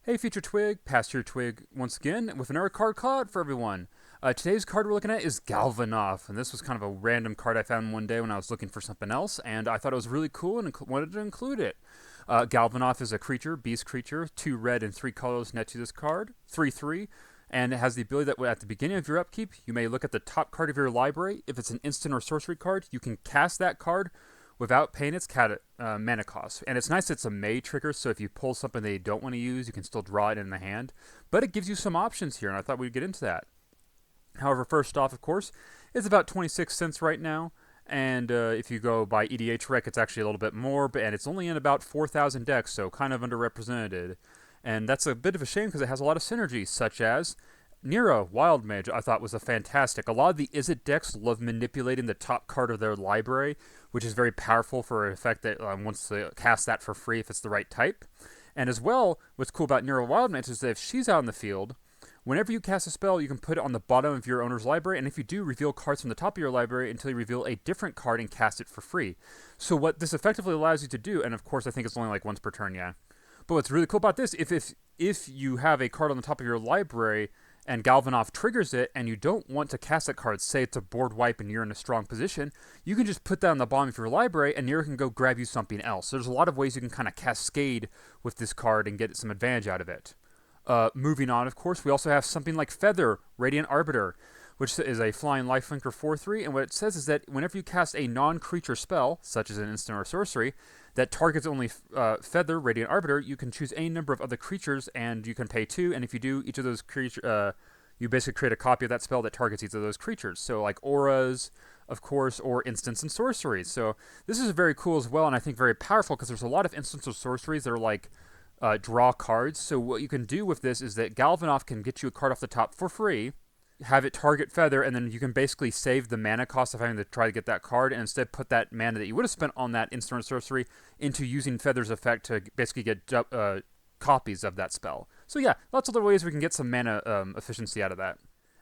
Hey, Future Twig, Past Year Twig once again with another card call for everyone. Today's card we're looking at is Galvanoth, and this was kind of a random card I found one day when I was looking for something else, and I thought it was really cool and wanted to include it. Galvanoth is a creature, beast creature, 2 red and 3 colors net to this card, 3/3, and it has the ability that at the beginning of your upkeep, you may look at the top card of your library. If it's an instant or sorcery card, you can cast that card without paying its mana cost. And it's nice it's a May trigger, so if you pull something that you don't want to use, you can still draw it in the hand. But it gives you some options here, and I thought we'd get into that. However, first off, of course, it's about 26 cents right now. And if you go by EDH Rec, it's actually a little bit more, and it's only in about 4,000 decks, so kind of underrepresented. And that's a bit of a shame because it has a lot of synergies, such as Nero, Wild Mage, I thought was a fantastic. A lot of the Izzet decks love manipulating the top card of their library, which is very powerful for an effect that wants to cast that for free if it's the right type. And as well, what's cool about Nero Wild Mage is that if she's out in the field, whenever you cast a spell, you can put it on the bottom of your owner's library, and if you do, reveal cards from the top of your library until you reveal a different card and cast it for free. So what this effectively allows you to do, and of course I think it's only like once per turn, yeah. But what's really cool about this, if you have a card on the top of your library and Galvanoth triggers it, and you don't want to cast that card, say it's a board wipe and you're in a strong position, you can just put that on the bottom of your library, and Nero can go grab you something else. So there's a lot of ways you can kind of cascade with this card and get some advantage out of it. Moving on, of course, we also have something like Feather, Radiant Arbiter, which is a flying lifelinker 4/3, and what it says is that whenever you cast a non-creature spell, such as an instant or sorcery, that targets only Feather, Radiant Arbiter, you can choose any number of other creatures, and you can pay 2, and if you do, each of those creatures, you basically create a copy of that spell that targets each of those creatures. So like auras, of course, or instants and sorceries. So this is very cool as well, and I think very powerful, because there's a lot of instants or sorceries that are like draw cards. So what you can do with this is that Galvanoth can get you a card off the top for free, have it target Feather, and then you can basically save the mana cost of having to try to get that card, and instead put that mana that you would have spent on that instant or sorcery into using Feather's effect to basically get copies of that spell. So yeah, lots of other ways we can get some mana efficiency out of that.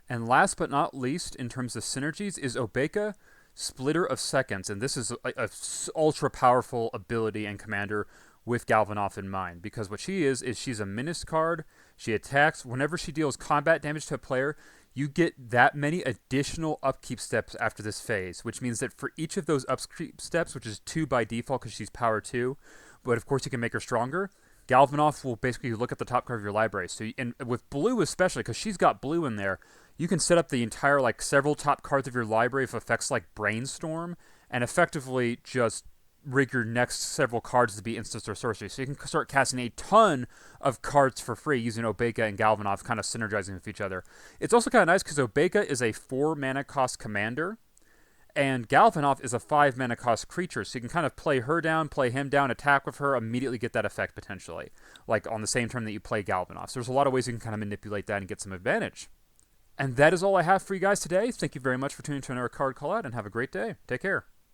And last but not least, in terms of synergies, is Obeka, Splitter of Seconds, and this is a ultra powerful ability and commander with Galvanoth in mind, because what she is she's a menace card. She attacks. Whenever she deals combat damage to a player, you get that many additional upkeep steps after this phase, which means that for each of those upkeep steps, which is 2 by default because she's power 2, but of course you can make her stronger, Galvanoth will basically look at the top card of your library. So, and with blue especially, because she's got blue in there, you can set up the entire, like, several top cards of your library with effects like Brainstorm, and effectively just rig your next several cards to be instants or sorcery. So you can start casting a ton of cards for free using Obeka and Galvanoth, kind of synergizing with each other. It's also kind of nice because Obeka is a 4 mana cost commander, and Galvanoth is a 5 mana cost creature. So you can kind of play her down, play him down, attack with her, immediately get that effect potentially, like on the same turn that you play Galvanoth. So there's a lot of ways you can kind of manipulate that and get some advantage. And that is all I have for you guys today. Thank you very much for tuning to another card call out, and have a great day. Take care.